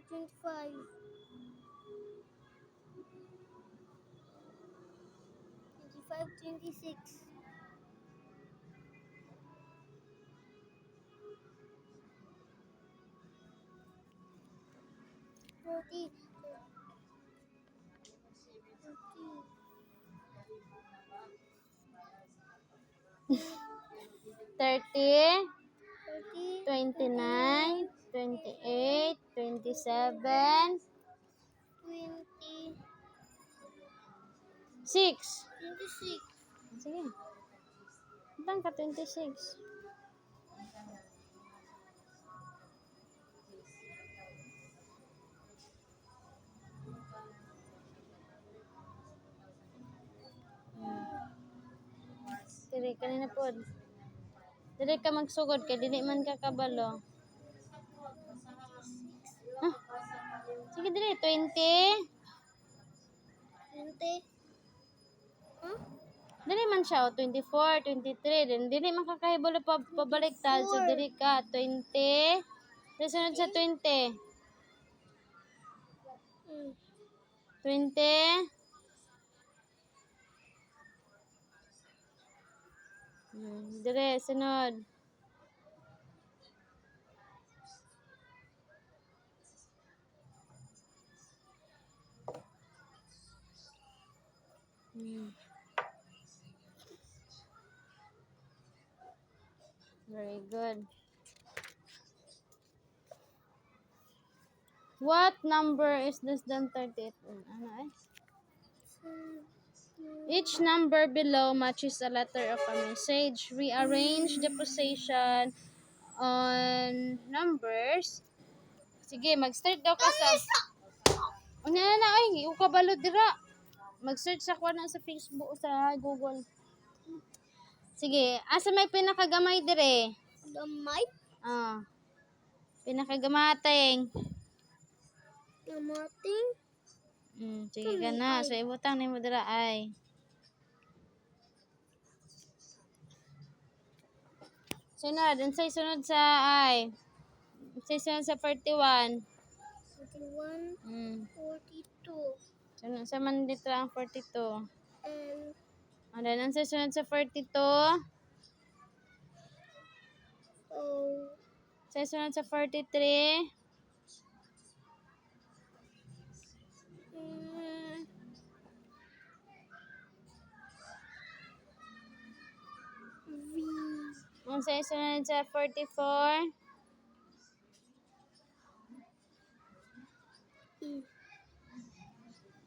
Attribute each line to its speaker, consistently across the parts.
Speaker 1: 25. 26. 30.
Speaker 2: 30,
Speaker 1: 30.
Speaker 2: 29, 28, 27,
Speaker 1: 20.
Speaker 2: 6.
Speaker 1: 26.
Speaker 2: Sige. Ilan ka 26? Dili kanina pod. Dili ka magsugod kay dili man ka kabalo. Huh? Sige dili 20.
Speaker 1: 20. Huh?
Speaker 2: Dili man siya o 24, 23. Dili man ka kahibalo pa pabaliktad. So dili ka 20. Sunod sa 20. 20. Dire sunod. Very good. What number is less than 38? Ano eh? Each number below matches a letter of a message. Rearrange the position on numbers. Sige, mag-start daw ka sa... Una na ay, yung kabalo dira. Mag-search sa kuha sa Facebook o sa Google. Sige, asa may pinakagamay dire?
Speaker 1: Gamay.
Speaker 2: Pinakagamating.
Speaker 1: Gamating.
Speaker 2: Sige ka na. So, ibutang ni mo dira ay. Sunod. Unsay sunod sa ay. Unsay sunod sa 41.
Speaker 1: 41. 42.
Speaker 2: Sunod sa man dito ang 42.
Speaker 1: And
Speaker 2: Then, unsay sunod sa 42. Unsay sunod sa 43. Unsay sunod sa 44.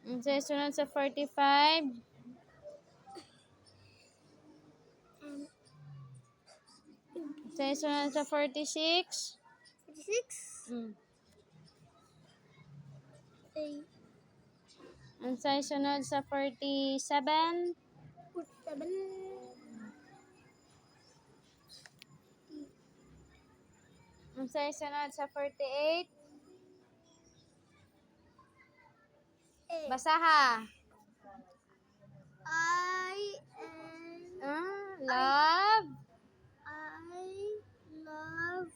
Speaker 2: Unsay sunod sa 45. Unsay sunod sa 46.
Speaker 1: 46.
Speaker 2: Unsay sunod sa 47.
Speaker 1: 47.
Speaker 2: Unsay sunod sa 48. Basaha. Love.
Speaker 1: I love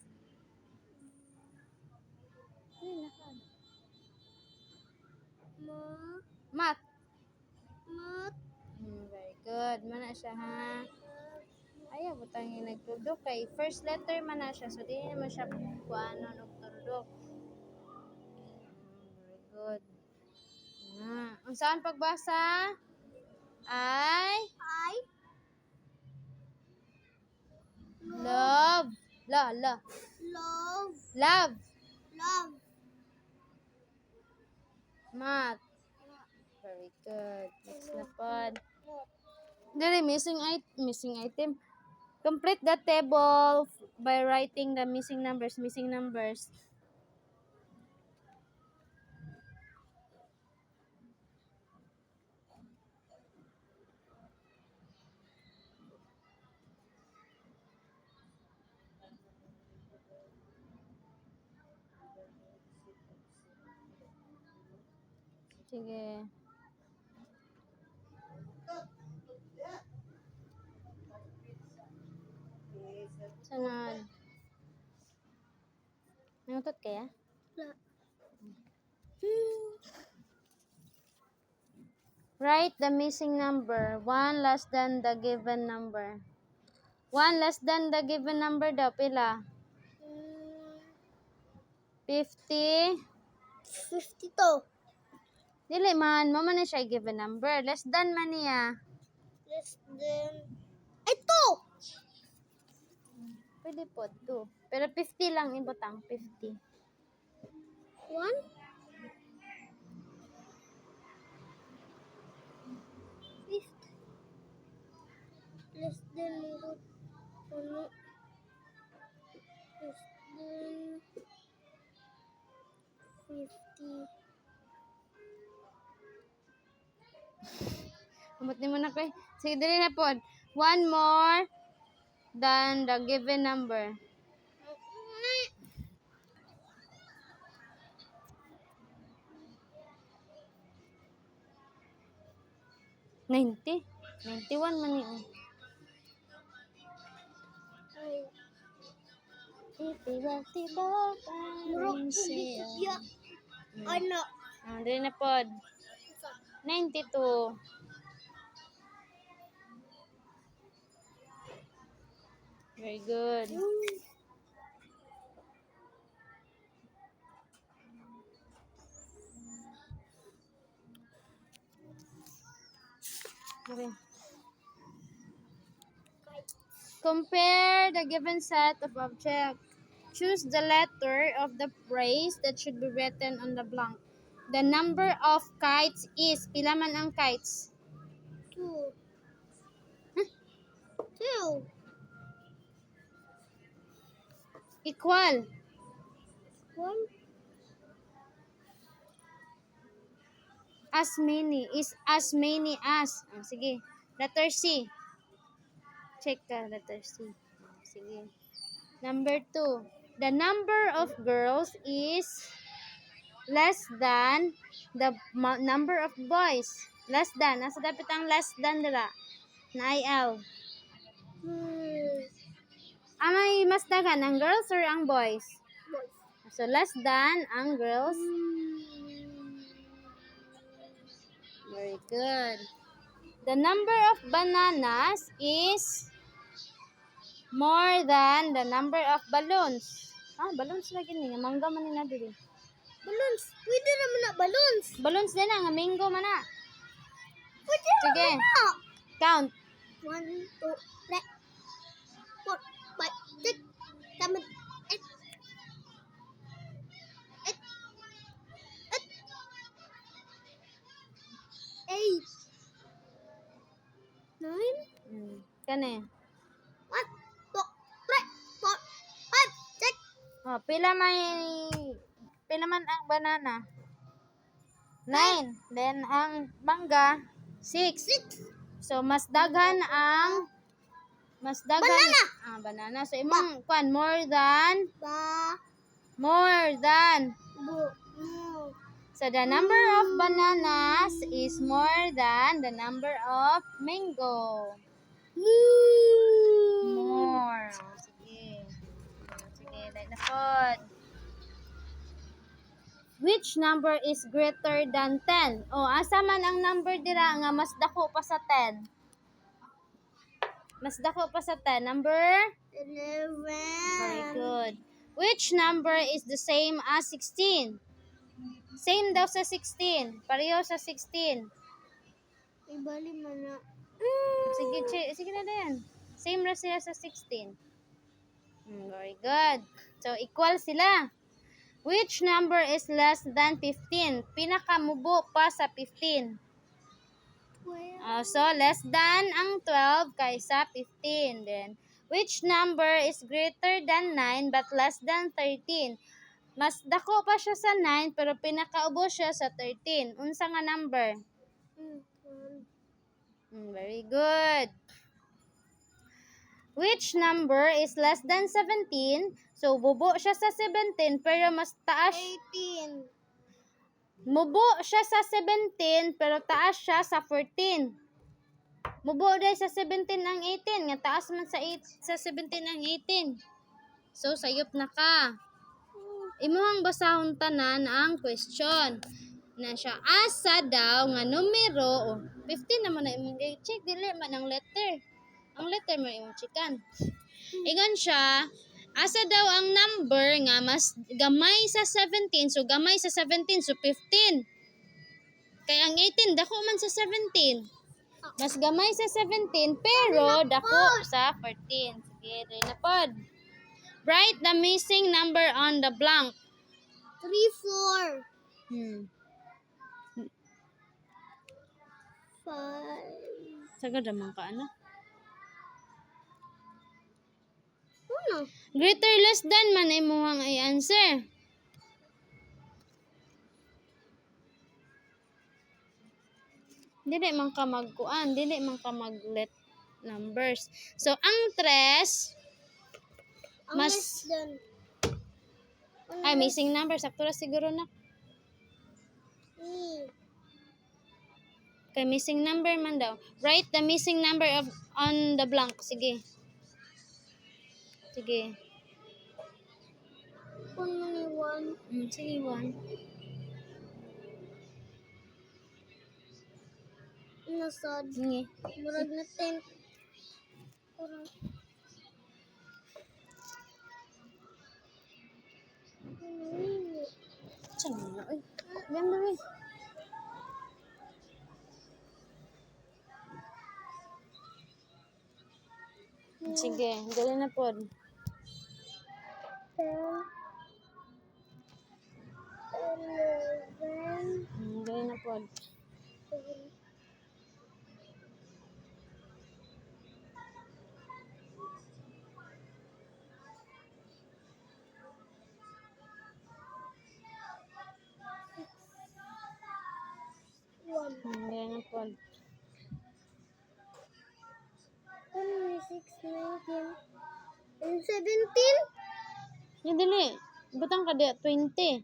Speaker 2: Math.
Speaker 1: math.
Speaker 2: Very good. Mana siya ha. Ayaw, butang yung nagtudok kay first letter man na siya. So, di naman siya kuano nagtudok. Very good. Ang saan pagbasa? Ay? Love.
Speaker 1: Love.
Speaker 2: Love.
Speaker 1: Love.
Speaker 2: Math. Very good. Next na pod. Dali, missing item. Complete the table by writing the missing numbers. Sige. Sunod. Nangutot kaya?
Speaker 1: Wala.
Speaker 2: Write the missing number. 1 less than the given number. 1 less than the given number daw. Pila? 50.
Speaker 1: 52.
Speaker 2: Dili man. Mo man na siya given number. Less than man niya.
Speaker 1: Less than... Ay, 2!
Speaker 2: Pwede po. 2. Pero 50 lang ibutang. 50.
Speaker 1: 1? 50. Less than... Ano? Less than... 50.
Speaker 2: Amot ni mo na kay. Sige, dili na po. 1 more than the given number. 90. 91 man yun.
Speaker 1: Ay.
Speaker 2: Tiba-tiba
Speaker 1: Murag
Speaker 2: parang siya.
Speaker 1: ya. Ano?
Speaker 2: Dili na po. 92. Very good. Okay. Compare the given set of objects. Choose the letter of the phrase that should be written on the blank. The number of kites is, pila man ang kites?
Speaker 1: 2. 2.
Speaker 2: Equal.
Speaker 1: 1.
Speaker 2: As many is as many as. Sige. Letter C. Check ka, letter C. Sige. Number 2. The number of girls is less than the number of boys. Less than. Nasa dapat ang less than dira. Na IL. May mas dagan ang girls or ang boys? So, less than ang girls. Very good. The number of bananas is more than the number of balloons. Balloons lagi niya. Mangga man nila dili.
Speaker 1: Balloons. Pwede naman na balloons.
Speaker 2: Balloons din ang mango man na.
Speaker 1: Pwede
Speaker 2: Sige.
Speaker 1: naman na.
Speaker 2: Count.
Speaker 1: 1, 2, 3, 4, 5, 6, 7, 8. 8. 9.
Speaker 2: Kani.
Speaker 1: 1, 2, 3, 4, 5, 6.
Speaker 2: Pila man ang banana? 9. Then ang mangga 6.
Speaker 1: 6.
Speaker 2: So mas daghan ang
Speaker 1: Banana.
Speaker 2: Banana. So imong kwan more than
Speaker 1: Ba. Bu. Mu.
Speaker 2: So the number of bananas is more than the number of mango. More. Sige. Sige, like na pod. Which number is greater than 10? Asa man ang number dira nga mas dako pa sa 10? Mas dako pa sa 10. Number?
Speaker 1: 11.
Speaker 2: Very good. Which number is the same as 16? Same daw sa 16. Pareho sa 16.
Speaker 1: Ibali man na.
Speaker 2: Sige na din. Same ra sila sa 16. Very good. So, equal sila. Which number is less than 15? Pinakamubo pa sa 15. So, less than ang 12 kaysa 15. Then, which number is greater than 9 but less than 13? Mas dako pa siya sa 9 pero pinakaubo siya sa 13. Unsa nga number? Very good. Which number is less than 17? So, bubo siya sa 17 pero mas taas.
Speaker 1: 18.
Speaker 2: Mubo siya sa 17 pero taas siya sa 14. Mubo dahil sa 17 ang 18. Nga taas man sa 17 ang 18. So, sayop na ka. Imuhang basahon tanan ang question. Na siya, asa daw nga numero, 15 naman na imong check, dili man ang letter. Ang letter mo imong checkan. Ingon siya, asa daw ang number nga mas gamay sa 17, so gamay sa 17, so 15. Kaya ang 18, dako man sa 17. Mas gamay sa 17, pero dako sa 14. Sige, dali na pod. Write the missing number on the blank.
Speaker 1: 3, 4, 5.
Speaker 2: Sagad naman ka, ano?
Speaker 1: Ano?
Speaker 2: Greater less than man ay muhang i-answer. Dili man ka magkuan, dili man ka mag-let numbers. So, ang 3,
Speaker 1: Ang
Speaker 2: Mas-
Speaker 1: less than.
Speaker 2: ay, missing number. Sakto na siguro na. Kay missing number man daw. Write the missing number on the blank. Sige. Sige.
Speaker 1: Kung mani 1.
Speaker 2: Sige, 1.
Speaker 1: Nasad.
Speaker 2: Sige.
Speaker 1: Murag na 10. Kurang.
Speaker 2: Saan mo na? Ay, diyan ba rin? Sige, dali na po.
Speaker 1: 10. 11.
Speaker 2: Dali na po.
Speaker 1: 1.
Speaker 2: Dali na po.
Speaker 1: 6, 19. And 17?
Speaker 2: Yan, dali. Butang ka di, 20.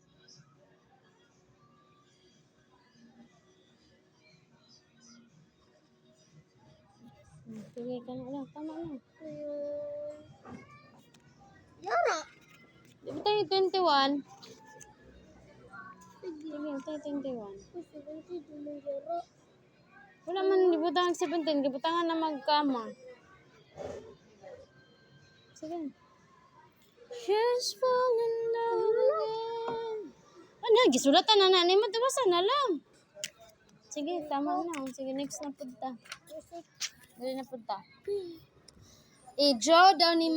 Speaker 2: Sige ka na lang. Tama lang.
Speaker 1: Yara.
Speaker 2: Di ba tayo 21?
Speaker 1: Sige.
Speaker 2: Sige, tayo 21.
Speaker 1: 17 dulo yara.
Speaker 2: Wala man, dibutang 17. Dibutangan na magkama. Sige. Just fall in love again. Ano, gisulatan na na. Nima, tabasa na lang. Sige, tama na. Sige, next na punta. Dali na punta. I-draw daw ni